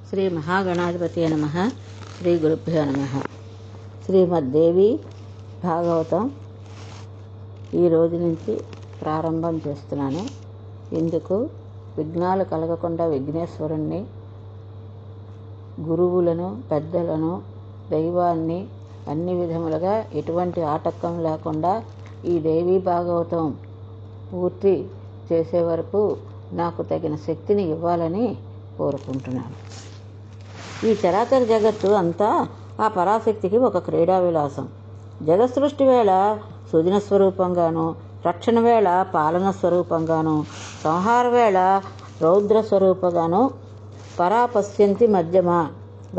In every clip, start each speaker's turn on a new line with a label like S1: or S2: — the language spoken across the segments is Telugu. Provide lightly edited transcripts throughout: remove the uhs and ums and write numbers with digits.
S1: శ్రీ మహాగణాధిపతి నమః. శ్రీ గురుభ్యో నమః. శ్రీమద్దేవి భాగవతం ఈ రోజు నుంచి ప్రారంభం చేస్తున్నాను. ఇందుకు విఘ్నాలు కలగకుండా విఘ్నేశ్వరుణ్ణి, గురువులను, పెద్దలను, దైవాన్ని అన్ని విధములుగా ఎటువంటి ఆటంకం లేకుండా ఈ దేవీ భాగవతం పూర్తి చేసే వరకు నాకు తగిన శక్తిని ఇవ్వాలని కోరుకుంటున్నాను. ఈ చరాచర జగత్తు అంతా ఆ పరాశక్తికి ఒక క్రీడా విలాసం. జగత్సృష్టి వేళ సుదిన స్వరూపంగాను, రక్షణ వేళ పాలన స్వరూపంగాను, సంహార వేళ రౌద్ర స్వరూపంగాను పరాపశ్యంతి మధ్యమ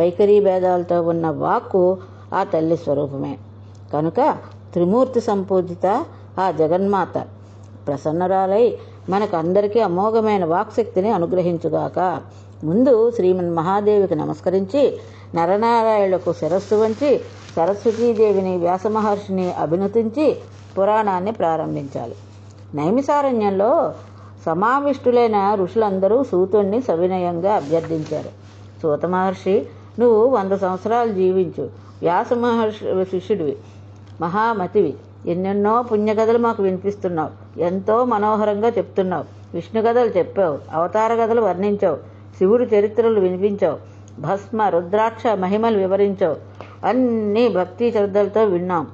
S1: వైఖరీ భేదాలతో ఉన్న వాక్కు ఆ తల్లి స్వరూపమే. కనుక త్రిమూర్తి సంపూజిత ఆ జగన్మాత ప్రసన్నరాలై మనకు అందరికీ అమోఘమైన వాక్శక్తిని అనుగ్రహించుగాక. ముందు శ్రీమన్ మహాదేవికి నమస్కరించి నరనారాయణులకు శిరస్సు వంచి సరస్వతీదేవిని, వ్యాసమహర్షిని అభినుతించి పురాణాన్ని ప్రారంభించాలి. నైమిసారణ్యంలో సమావిష్టులైన ఋషులందరూ సూతుణ్ణి సవినయంగా అభ్యర్థించారు. సూత మహర్షి, నువ్వు 100 సంవత్సరాలు జీవించు. వ్యాస మహర్షి శిష్యుడివి, మహామతివి, ఎన్నెన్నో పుణ్యకథలు మాకు వినిపిస్తున్నావు, ఎంతో మనోహరంగా చెప్తున్నావు. విష్ణు కథలు చెప్పావు, అవతార కథలు వర్ణించావు, శివుడి చరిత్రలు వినిపించావు, భస్మ రుద్రాక్ష మహిమలు వివరించావు. అన్నీ భక్తి శ్రద్ధలతో విన్నాం.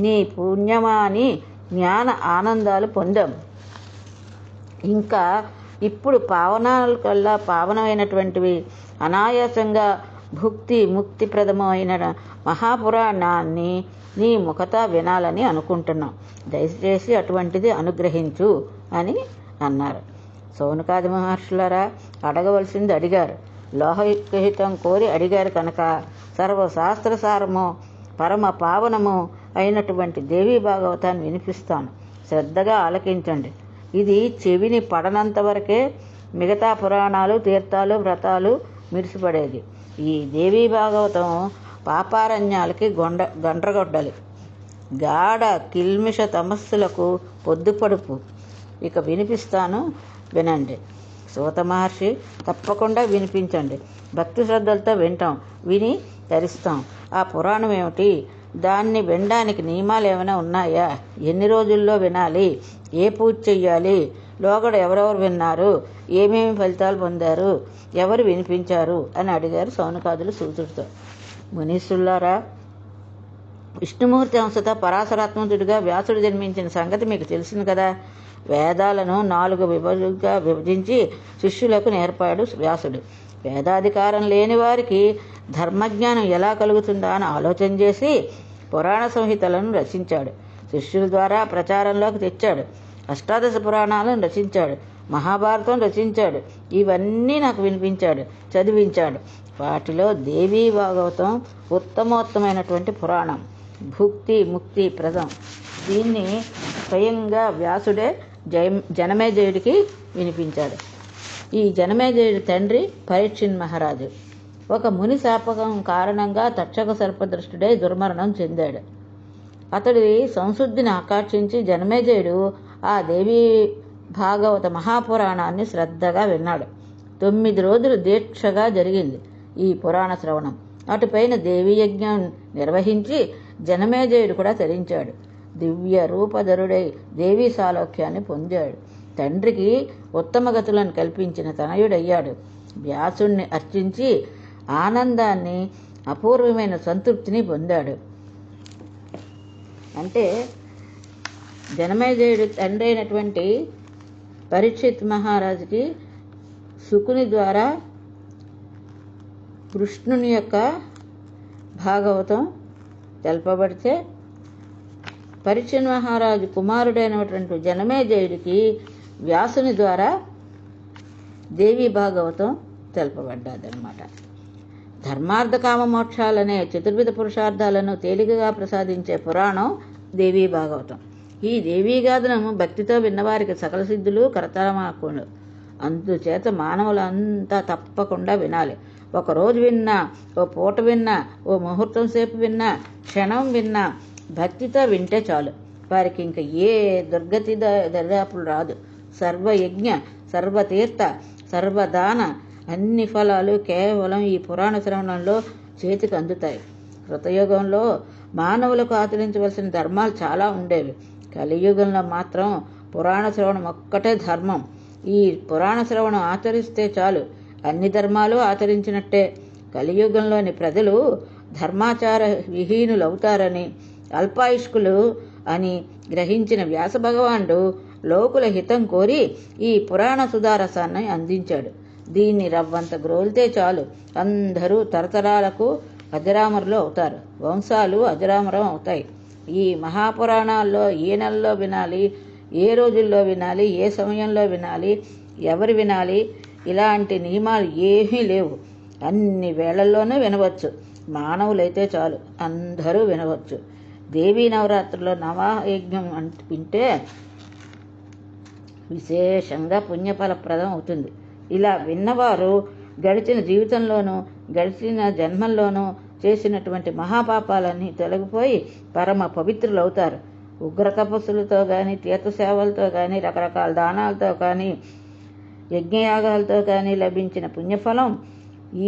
S1: నీ పుణ్యమాని జ్ఞాన ఆనందాలు పొందాం. ఇంకా ఇప్పుడు పావనాల కల్లా పావనమైనటువంటివి అనాయాసంగా భుక్తి ముక్తిప్రదమైన మహాపురాణాన్ని నీ ముఖత వినాలని అనుకుంటున్నాం. దయచేసి అటువంటిది అనుగ్రహించు అని అన్నారు. సౌనకాది మహర్షులారా, అడగవలసింది అడిగారు, లోహయుక్తహితం కోరి అడిగారు కనుక సర్వశాస్త్రసారము పరమ పావనము అయినటువంటి దేవీ భాగవతాన్ని వినిపిస్తాను. శ్రద్ధగా ఆలకించండి. ఇది చెవిని పడనంత వరకే మిగతా పురాణాలు, తీర్థాలు, వ్రతాలు మిరిసిపడేది. ఈ దేవీ భాగవతం పాపారణ్యాలకి గండ్రగొడ్డలి, గాఢ కిల్మిష తమస్సులకు పొద్దుపడుపు. ఇక వినిపిస్తాను, వినండి. సూత మహర్షి, తప్పకుండా వినిపించండి. భక్తి శ్రద్ధలతో వింటాం, విని తరిస్తాం. ఆ పురాణం ఏమిటి? దాన్ని వినడానికి నియమాలు ఏమైనా ఉన్నాయా? ఎన్ని రోజుల్లో వినాలి? ఏ పూజ చెయ్యాలి? లోగడ ఎవరెవరు విన్నారు? ఏమేమి ఫలితాలు పొందారు? ఎవరు వినిపించారు అని అడిగారు సౌనకాదులు సూతుడితో. మునీశ్వరులారా, విష్ణుమూర్తి అంశత పరాశరాత్మతుడిగా వ్యాసుడు జన్మించిన సంగతి మీకు తెలిసింది కదా. వేదాలను 4 విభజంగా విభజించి శిష్యులకు నేర్పాడు వ్యాసుడు. వేదాధికారం లేని వారికి ధర్మజ్ఞానం ఎలా కలుగుతుందా అని ఆలోచన చేసి పురాణ సంహితలను రచించాడు. శిష్యుల ద్వారా ప్రచారంలోకి తెచ్చాడు. అష్టాదశ పురాణాలను రచించాడు. మహాభారతం రచించాడు. ఇవన్నీ నాకు వినిపించాడు, చదివించాడు. వాటిలో దేవీ భాగవతం ఉత్తమోత్తమైనటువంటి పురాణం, భుక్తి ముక్తి ప్రదం. దీన్ని స్వయంగా వ్యాసుడే జనమేజయుడికి వినిపించాడు. ఈ జనమేజయుడి తండ్రి పరీక్షిన్ మహారాజు. ఒక ముని శాపకం కారణంగా తక్షక సర్పదృష్టుడై దుర్మరణం చెందాడు. అతడి సంశుద్ధిని ఆకర్షించి జనమేజయుడు ఆ దేవీ భాగవత మహాపురాణాన్ని శ్రద్ధగా విన్నాడు. 9 రోజులు దీక్షగా జరిగింది ఈ పురాణ శ్రవణం. అటుపైన దేవీ యజ్ఞం నిర్వహించి జనమేజయుడు కూడా తరించాడు. దివ్య రూపధరుడై దేవీ సాలోక్యాన్ని పొందాడు. తండ్రికి ఉత్తమ గతులను కల్పించిన తనయుడయ్యాడు. వ్యాసుణ్ణి అర్చించి ఆనందాన్ని, అపూర్వమైన సంతృప్తిని పొందాడు. అంటే జనమేజయుడు తండ్రి అయినటువంటి పరీక్షిత్ మహారాజుకి శుకుని ద్వారా కృష్ణుని యొక్క భాగవతం తెలపబడితే, పరీక్షిత్ మహారాజు కుమారుడైనటువంటి జనమేజయుడికి వ్యాసుని ద్వారా దేవీ భాగవతం తెలపబడ్డాదన్నమాట. ధర్మార్థ కామ మోక్షాలనే చతుర్విధ పురుషార్థాలను తేలికగా ప్రసాదించే పురాణం దేవీ భాగవతం. ఈ దేవీగాథను భక్తితో విన్నవారికి సకల సిద్ధులు కరతలమాకులు. అందుచేత మానవులంతా తప్పకుండా వినాలి. ఒకరోజు విన్నా, ఓ పూట విన్నా, ఓ ముహూర్తం సేపు విన్నా, క్షణం విన్నా, భక్తితో వింటే చాలు. వారికి ఇంక ఏ దుర్గతి దరిదాపులు రాదు. సర్వయజ్ఞ, సర్వతీర్థ, సర్వదాన, అన్ని ఫలాలు కేవలం ఈ పురాణ శ్రవణంలో చేతికి అందుతాయి. కృతయుగంలో మానవులకు ఆచరించవలసిన ధర్మాలు చాలా ఉండేవి. కలియుగంలో మాత్రం పురాణ శ్రవణం ఒక్కటే ధర్మం. ఈ పురాణ శ్రవణం ఆచరిస్తే చాలు, అన్ని ధర్మాలు ఆచరించినట్టే. కలియుగంలోని ప్రజలు ధర్మాచార విహీనులవుతారని, అల్పాయుష్కులు అని గ్రహించిన వ్యాస భగవానుడు లోకుల హితం కోరి ఈ పురాణ సుధారసాన్ని అందించాడు. దీన్ని రవ్వంత గ్రోలితే చాలు, అందరూ తరతరాలకు అజరామరులు అవుతారు, వంశాలు అజరామరం అవుతాయి. ఈ మహాపురాణాల్లో ఏ నెలలో వినాలి, ఏ రోజుల్లో వినాలి, ఏ సమయంలో వినాలి, ఎవరు వినాలి, ఇలాంటి నియమాలు ఏమీ లేవు. అన్ని వేళల్లోనూ వినవచ్చు. మానవులైతే చాలు, అందరూ వినవచ్చు. దేవీ నవరాత్రుల్లో నవయజ్ఞం వింటే విశేషంగా పుణ్యఫలప్రదం అవుతుంది. ఇలా విన్నవారు గడిచిన జీవితంలోనూ గడిచిన జన్మల్లోనూ చేసినటువంటి మహాపాపాలన్నీ తొలగిపోయి పరమ పవిత్రులవుతారు. ఉగ్ర తపస్సులతో కానీ, తీర్థసేవలతో కానీ, రకరకాల దానాలతో కానీ, యజ్ఞయాగాలతో కానీ లభించిన పుణ్యఫలం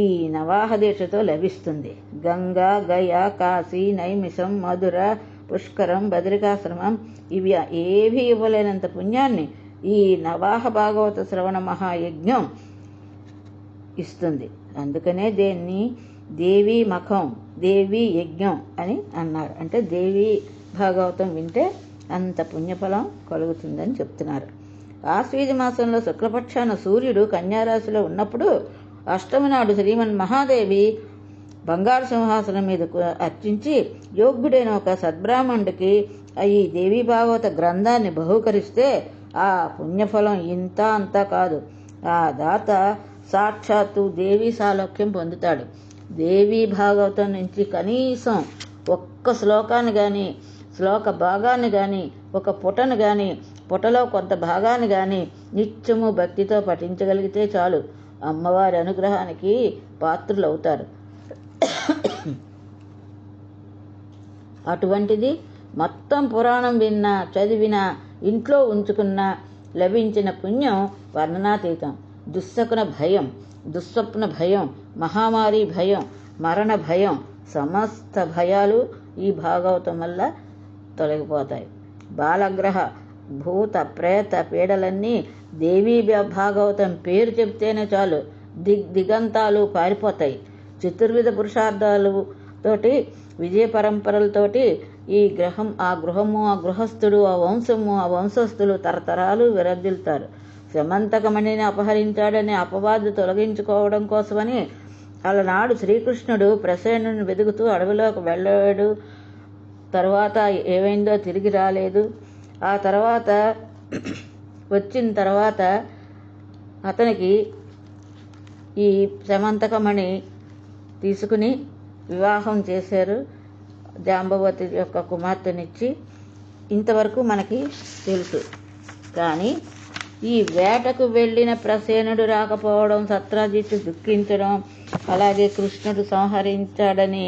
S1: ఈ నవాహ దీక్షతో లభిస్తుంది. గంగా, గయ, కాశీ, నైమిషం, మధుర, పుష్కరం, బద్రికాశ్రమం ఇవి ఏవీ ఇవ్వలేనంత పుణ్యాన్ని ఈ నవాహ భాగవత శ్రవణ మహాయజ్ఞం ఇస్తుంది. అందుకనే దీన్ని దేవీ మఖం, దేవీ యజ్ఞం అని అన్నారు. అంటే దేవీ భాగవతం వింటే అంత పుణ్యఫలం కలుగుతుందని చెప్తున్నారు. ఆశ్వీజ మాసంలో శుక్లపక్షాన సూర్యుడు కన్యారాశిలో ఉన్నప్పుడు అష్టమి నాడు శ్రీమన్ మహాదేవి బంగారు సింహాసనం మీద అర్చించి యోగ్యుడైన ఒక సద్బ్రాహ్మణుడికి ఈ దేవీ భాగవత గ్రంథాన్ని బహూకరిస్తే ఆ పుణ్యఫలం ఇంత అంతా కాదు. ఆ దాత సాక్షాత్తు దేవీ సాలోక్యం పొందుతాడు. దేవీ భాగవతం నుంచి కనీసం ఒక్క శ్లోకాన్ని కానీ, శ్లోక భాగాన్ని కానీ, ఒక పుటను కానీ, పుటలో కొంత భాగాన్ని కానీ నిత్యము భక్తితో పఠించగలిగితే చాలు, అమ్మవారి అనుగ్రహానికి పాత్రులవుతారు. అటువంటిది మొత్తం పురాణం విన్నా, చదివినా, ఇంట్లో ఉంచుకున్నా లభించిన పుణ్యం వర్ణనాతీతం. దుస్సకున భయం, దుస్వప్న భయం, మహామారి భయం, మరణ భయం, సమస్త భయాలు ఈ భాగవతం వల్ల తొలగిపోతాయి. బాలగ్రహ, భూత, ప్రేత పీడలన్నీ దేవీ భాగవతం పేరు చెప్తేనే చాలు, దిగంతాలు పారిపోతాయి. చతుర్విధ పురుషార్థాలు తోటి, విజయ పరంపరలతోటి ఈ గ్రహం, ఆ గృహము, ఆ గృహస్థుడు, ఆ వంశము, ఆ వంశస్థులు తరతరాలు విరజిల్తారు. శమంతకమణిని అపహరించాడని అపవాదు తొలగించుకోవడం కోసమని అలనాడు శ్రీకృష్ణుడు ప్రసేనుని వెతుకుతూ అడవిలోకి వెళ్ళాడు. తర్వాత ఏమైందో తిరిగి రాలేదు. ఆ తర్వాత వచ్చిన తర్వాత అతనికి ఈ శమంతకమణి తీసుకుని వివాహం చేశారు. జాంబవతి యొక్క కుమార్తెనిచ్చి. ఇంతవరకు మనకి తెలుసు. కానీ ఈ వేటకు వెళ్ళిన ప్రసేనుడు రాకపోవడం, సత్రాజిత్తు దుఃఖించడం, అలాగే కృష్ణుడు సంహరించాడని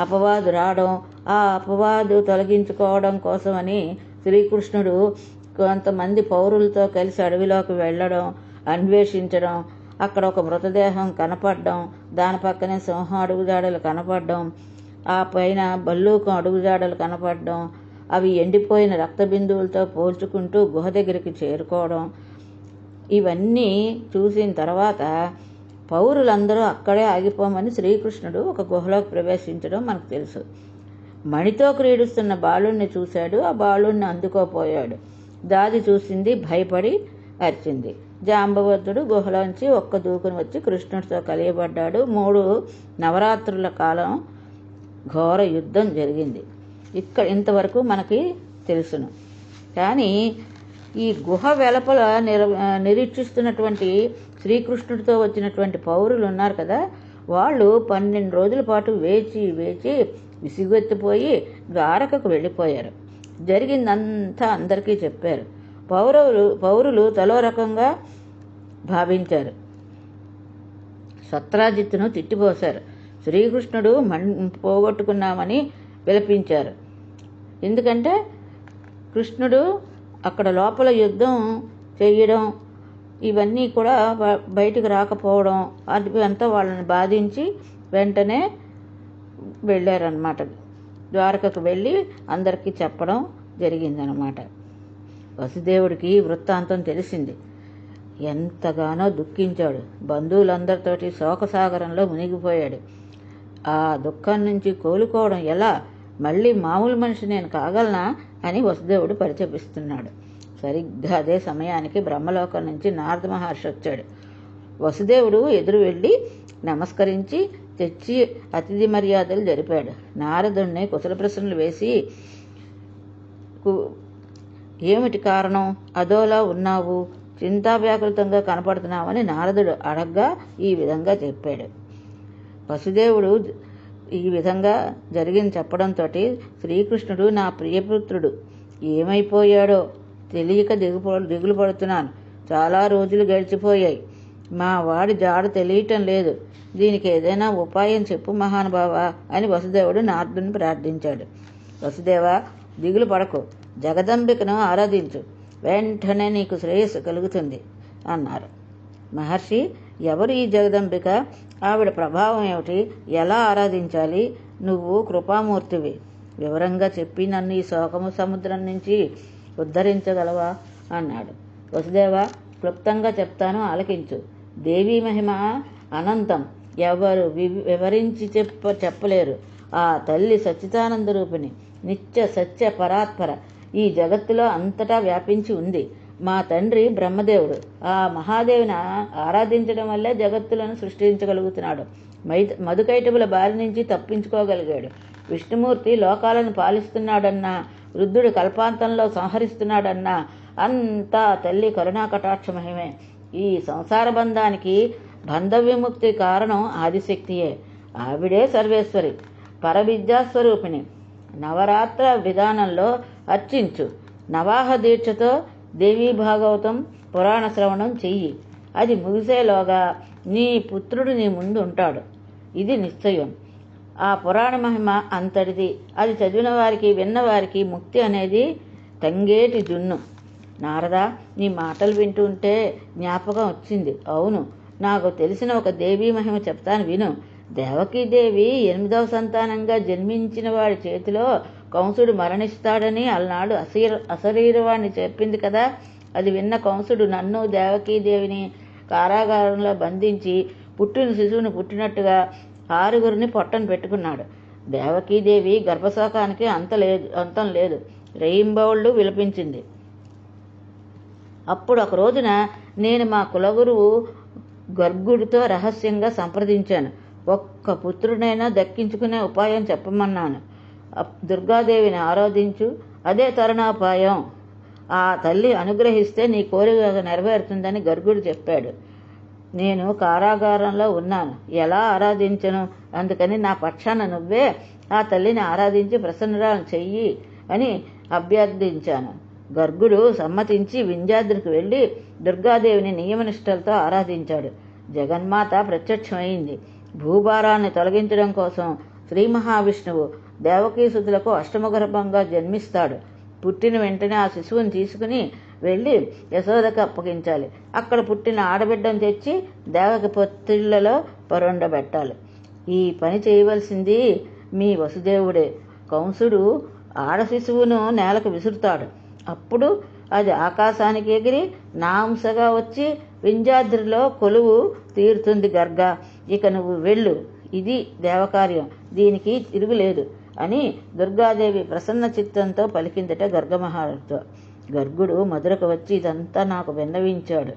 S1: అపవాదు రావడం, ఆ అపవాదు తొలగించుకోవడం కోసమని శ్రీకృష్ణుడు కొంతమంది పౌరులతో కలిసి అడవిలోకి వెళ్ళడం, అన్వేషించడం, అక్కడ ఒక మృతదేహం కనపడడం, దాని పక్కనే సింహం అడుగుజాడలు కనపడడం, ఆ పైన బల్లూకం అడుగుజాడలు కనపడడం, అవి ఎండిపోయిన రక్త బిందువులతో పోల్చుకుంటూ గుహ దగ్గరికి చేరుకోవడం, ఇవన్నీ చూసిన తర్వాత పౌరులందరూ అక్కడే ఆగిపోమని శ్రీకృష్ణుడు ఒక గుహలోకి ప్రవేశించడం మనకు తెలుసు. మణితో క్రీడిస్తున్న బాలుణ్ణి చూశాడు. ఆ బాలుణ్ణి అందుకోపోయాడు. దాది చూసింది, భయపడి అరిచింది. జాంబవతుడు గుహలోంచి ఒక్క దూకుని వచ్చి కృష్ణుడితో కలియబడ్డాడు. 3 నవరాత్రుల కాలం ఘోర యుద్ధం జరిగింది. ఇంతవరకు మనకి తెలుసును. కానీ ఈ గుహ వెలుపల నిరీక్షిస్తున్నటువంటి శ్రీకృష్ణుడితో వచ్చినటువంటి పౌరులు ఉన్నారు కదా, వాళ్ళు 12 రోజుల పాటు వేచి వేచి విసిగెత్తిపోయి ద్వారకకు వెళ్ళిపోయారు. జరిగిందంతా అందరికీ చెప్పారు. పౌరులు తలో రకంగా భావించారు. సత్రాజిత్తును తిట్టిపోశారు. శ్రీకృష్ణుడు పోగొట్టుకున్నామని విలపించారు. ఎందుకంటే కృష్ణుడు అక్కడ లోపల యుద్ధం చేయడం ఇవన్నీ కూడా బయటకు రాకపోవడం అది అంతా వాళ్ళని బాధించి వెంటనే వెళ్ళారనమాట. ద్వారకకు వెళ్ళి అందరికీ చెప్పడం జరిగిందనమాట. వసుదేవుడికి వృత్తాంతం తెలిసింది. ఎంతగానో దుఃఖించాడు. బంధువులందరితోటి శోకసాగరంలో మునిగిపోయాడు. ఆ దుఃఖం నుంచి కోలుకోవడం ఎలా? మళ్ళీ మామూలు మనిషి నేను కాగలనా అని వసుదేవుడు పరితపిస్తున్నాడు. సరిగ్గా అదే సమయానికి బ్రహ్మలోకం నుంచి నారద మహర్షి వచ్చాడు. వసుదేవుడు ఎదురు వెళ్ళి నమస్కరించి తెచ్చి అతిథి మర్యాదలు జరిపాడు. నారదుణ్ణి కుశల ప్రశ్నలు వేసి, ఏమిటి కారణం? అదోలా ఉన్నావు, చింతావ్యాకులతంగా కనపడుతున్నావని నారదుడు అడగ్గా ఈ విధంగా చెప్పాడు. వసుదేవుడు ఈ విధంగా జరిగింది చెప్పడంతో శ్రీకృష్ణుడు నా ప్రియపుత్రుడు ఏమైపోయాడో తెలియక దిగులు పడుతున్నాను. చాలా రోజులు గడిచిపోయాయి. మా వాడి జాడ తెలియటం లేదు. దీనికి ఏదైనా ఉపాయం చెప్పు మహానుభావ అని వసుదేవుడు నారదుని ప్రార్థించాడు. వసుదేవ, దిగులు పడకు, జగదంబికను ఆరాధించు, వెంటనే నీకు శ్రేయస్సు కలుగుతుంది అన్నారు. మహర్షి, ఎవరు ఈ జగదంబిక? ఆవిడ ప్రభావం ఏమిటి? ఎలా ఆరాధించాలి? నువ్వు కృపామూర్తివి, వివరంగా చెప్పి నన్ను ఈ శోకము సముద్రం నుంచి ఉద్ధరించగలవా అన్నాడు. వసుదేవ, క్లుప్తంగా చెప్తాను, ఆలకించు. దేవీ మహిమ అనంతం, ఎవరు వివరించి చెప్పలేరు. ఆ తల్లి సచ్చిదానంద రూపిణి, నిత్య సత్య పరాత్పర, ఈ జగత్తులో అంతటా వ్యాపించి ఉంది. మా తండ్రి బ్రహ్మదేవుడు ఆ మహాదేవిని ఆరాధించడం వల్లే జగత్తులను సృష్టించగలుగుతున్నాడు. మధుకైటబుల బారి నుంచి తప్పించుకోగలిగాడు. విష్ణుమూర్తి లోకాలను పాలిస్తున్నాడన్నా, రుద్రుడు కల్పాంతంలో సంహరిస్తున్నాడన్నా అంతా తల్లి కరుణా కటాక్ష మహిమే. ఈ సంసార బంధానికి బంధ విముక్తి కారణం ఆదిశక్తియే. ఆవిడే సర్వేశ్వరి, పరవిద్యాస్వరూపిణి. నవరాత్ర విధానంలో అర్చించు. నవాహ దీక్షతో దేవీ భాగవతం పురాణ శ్రవణం చెయ్యి. అది ముగిసేలోగా నీ పుత్రుడు నీ ముందు ఉంటాడు. ఇది నిశ్చయం. ఆ పురాణ మహిమ అంతటిది. అది చదివిన వారికి, విన్నవారికి ముక్తి అనేది తంగేటి జున్ను. నారదా, నీ మాటలు వింటుంటే జ్ఞాపకం వచ్చింది. అవును, నాకు తెలిసిన ఒక దేవీ మహిమ చెప్తాను విను. దేవకీదేవి 8వ సంతానంగా జన్మించిన వాడి చేతిలో కంసుడు మరణిస్తాడని అలనాడు అశరీరవాణ్ణి చెప్పింది కదా. అది విన్న కంసుడు నన్ను దేవకీదేవిని కారాగారంలో బంధించి పుట్టిన శిశువుని పుట్టినట్టుగా 6గురిని పొట్టను పెట్టుకున్నాడు. దేవకీదేవి గర్భశోకానికి అంతం లేదు. రేయింబవళ్ళు విలపించింది. అప్పుడు ఒక రోజున నేను మా కులగురువు గర్గుడితో రహస్యంగా సంప్రదించాను. ఒక్క పుత్రుడైనా దక్కించుకునే ఉపాయం చెప్పమన్నాను. దుర్గాదేవిని ఆరాధించు, అదే తరుణోపాయం. ఆ తల్లి అనుగ్రహిస్తే నీ కోరిక నెరవేరుతుందని గర్గుడు చెప్పాడు. నేను కారాగారంలో ఉన్నాను, ఎలా ఆరాధించను? అందుకని నా పక్షాన నువ్వే ఆ తల్లిని ఆరాధించి ప్రసన్నురాలను చెయ్యి అని అభ్యర్థించాను. గర్గుడు సమ్మతించి వింధ్యాద్రికి వెళ్ళి దుర్గాదేవిని నియమనిష్టలతో ఆరాధించాడు. జగన్మాత ప్రత్యక్షమైంది. భూభారాన్ని తొలగించడం కోసం శ్రీ మహావిష్ణువు దేవకీసుతులకు అష్టమగర్భంగా జన్మిస్తాడు. పుట్టిన వెంటనే ఆ శిశువుని తీసుకుని వెళ్ళి యశోదకు అప్పగించాలి. అక్కడ పుట్టిన ఆడబిడ్డను తెచ్చి దేవకి పొత్తిళ్లలో పరుండబెట్టాలి. ఈ పని చేయవలసింది మీ వసుదేవుడే. కంసుడు ఆడ శిశువును నేలకు విసురుతాడు. అప్పుడు అది ఆకాశానికి ఎగిరి నా అంశగా వచ్చి వింధ్యాద్రిలో కొలువు తీరుతుంది. గర్గ, ఇక నువ్వు వెళ్ళు, ఇది దేవకార్యం, దీనికి తిరుగులేదు అని దుర్గాదేవి ప్రసన్న చిత్తంతో పలికిందట గర్గమహారాజుతో. గర్గుడు మధురకు వచ్చి ఇదంతా నాకు విన్నవించాడు.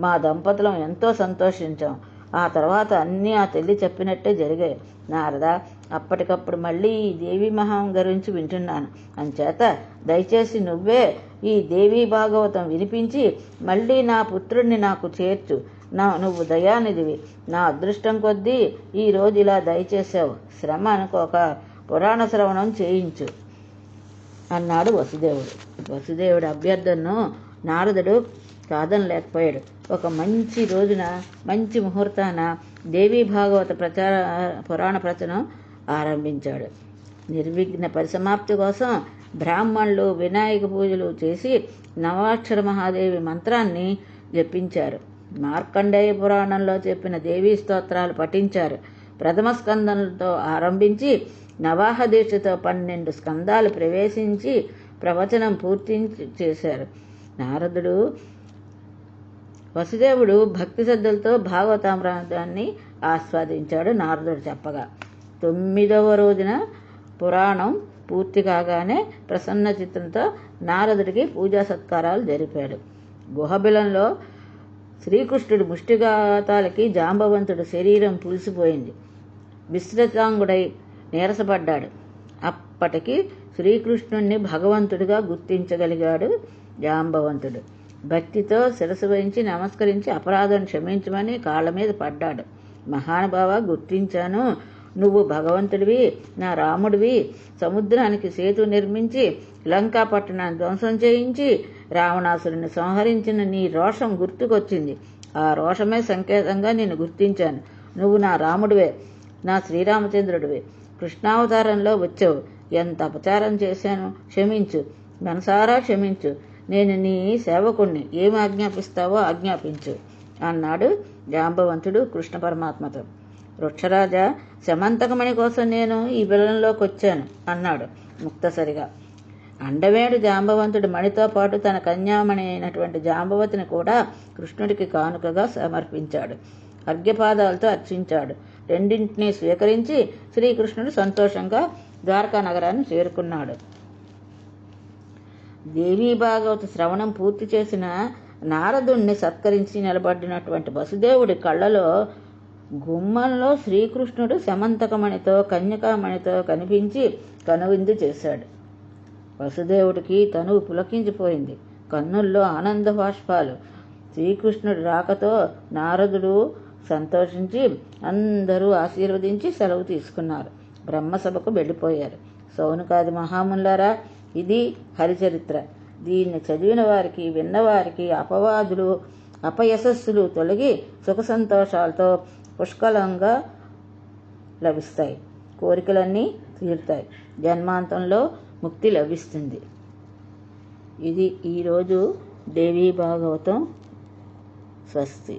S1: మా దంపతులం ఎంతో సంతోషించాం. ఆ తర్వాత అన్నీ ఆ తల్లి చెప్పినట్టే జరిగాయి. నారదా, అప్పటికప్పుడు మళ్ళీ ఈ దేవీ మహం గురించి వింటున్నాను. అంచేత దయచేసి నువ్వే ఈ దేవీ భాగవతం వినిపించి మళ్ళీ నా పుత్రుడిని నాకు చేర్చు. నువ్వు దయానిధివి. నా అదృష్టం కొద్దీ ఈరోజు ఇలా దయచేసావు. శ్రమ అనుకోక పురాణ శ్రవణం చేయించు అన్నాడు వసుదేవుడు. వసుదేవుడి అభ్యర్థనను నారదుడు కాదనలేకపోయాడు. ఒక మంచి రోజున, మంచి ముహూర్తాన దేవీ భాగవత పురాణ ప్రచనం ఆరంభించాడు. నిర్విఘ్న పరిసమాప్తి కోసం బ్రాహ్మణులు వినాయక పూజలు చేసి నవాక్షర మహాదేవి మంత్రాన్ని జపించారు. మార్కండేయ పురాణంలో చెప్పిన దేవీ స్తోత్రాలు పఠించారు. ప్రథమ స్కందంతో ఆరంభించి నవాహ దీక్షతో 12 స్కందాలు ప్రవేశించి ప్రవచనం పూర్తి చేశారు. వసుదేవుడు భక్తి శ్రద్ధలతో భాగవతామృతాన్ని ఆస్వాదించాడు. నారదుడు చెప్పగా 9వ రోజున పురాణం పూర్తి కాగానే ప్రసన్న చిత్తంతో నారదుడికి పూజా సత్కారాలు జరిపాడు. గుహబిలంలో శ్రీకృష్ణుడి ముష్టిఘాతాలకి జాంబవంతుడి శరీరం పులిసిపోయింది. విశ్రతాంగుడై నీరసపడ్డాడు. అప్పటికి శ్రీకృష్ణుణ్ణి భగవంతుడిగా గుర్తించగలిగాడు జాంబవంతుడు. భక్తితో శిరసు వహించి నమస్కరించి అపరాధం క్షమించమని కాళ్ళ మీద పడ్డాడు. మహానుభావ, గుర్తించాను. నువ్వు భగవంతుడివి, నా రాముడివి. సముద్రానికి సేతు నిర్మించి లంకా పట్టణాన్ని ధ్వంసం చేయించి రావణాసురుని సంహరించిన నీ రోషం గుర్తుకొచ్చింది. ఆ రోషమే సంకేతంగా నిన్ను గుర్తించాను. నువ్వు నా రాముడివే, నా శ్రీరామచంద్రుడివే. కృష్ణావతారంలో వచ్చావు. ఎంత అపచారం చేశాను, క్షమించు, మనసారా క్షమించు. నేను నీ సేవకుణ్ణి, ఏమి ఆజ్ఞాపిస్తావో ఆజ్ఞాపించు అన్నాడు జాంబవంతుడు కృష్ణ పరమాత్మతో. వృక్షరాజా, శమంతకమణి కోసం నేను ఈ బిలంలోకి వచ్చాను అన్నాడు ముక్తసరిగా. అండవేడు జాంబవంతుడి మణితో పాటు తన కన్యామణి అయినటువంటి జాంబవతిని కూడా కృష్ణుడికి కానుకగా సమర్పించాడు. అర్ఘ్యపాదాలతో అర్చించాడు. రెండింటినీ స్వీకరించి శ్రీకృష్ణుడు సంతోషంగా ద్వారకా నగరాన్ని చేరుకున్నాడు. దేవీ భాగవత శ్రవణం పూర్తి చేసిన నారదుణ్ణి సత్కరించి నిలబడినటువంటి వసుదేవుడి కళ్ళలో గుమ్మంలో శ్రీకృష్ణుడు శమంతకమణితో కన్యకామణితో కనిపించి కనువిందు చేశాడు. వసుదేవుడికి తనువు పులకించిపోయింది. కన్నుల్లో ఆనంద బాష్పాలు. శ్రీకృష్ణుడి రాకతో నారదుడు సంతోషించి అందరూ ఆశీర్వదించి సెలవు తీసుకున్నారు. బ్రహ్మసభకు వెళ్ళిపోయారు. సౌనకాది మహాములారా, ఇది హరిచరిత్ర. దీన్ని చదివిన వారికి, విన్నవారికి అపవాదులు, అపయశస్సులు తొలగి సుఖ సంతోషాలతో పుష్కలంగా లభిస్తాయి. కోరికలన్నీ తీరుతాయి. జన్మాంతంలో ముక్తి లభిస్తుంది. ఇది ఈరోజు దేవీ భాగవతం. స్వస్తి.